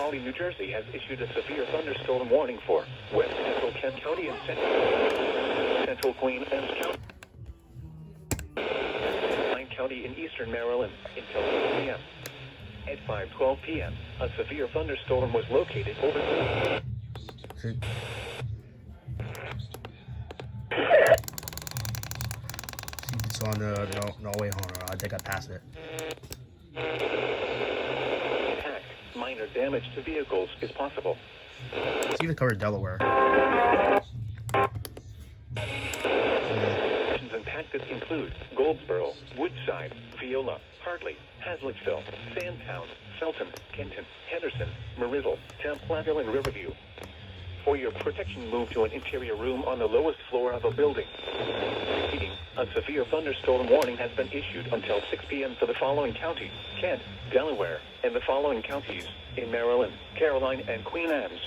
Hawley, New Jersey has issued a severe thunderstorm warning for West Central Kent County and Central Queen Anne's County. County in eastern Maryland until 6 p.m. At 5:12 p.m., a severe thunderstorm was located over the... See, it's on the... No, wait, hold on. I think I passed it. Impact. Minor damage to vehicles is possible. It's even covered Delaware. Impacted include Goldsboro, Woodside, Viola, Hartley, Hazlettsville, Sandtown, Felton, Kenton, Henderson, Maryville, Templeton, and Riverview. For your protection, move to an interior room on the lowest floor of a building. Repeating, a severe thunderstorm warning has been issued until 6 p.m. for the following counties: Kent, Delaware, and the following counties in Maryland, Caroline, and Queen Anne's.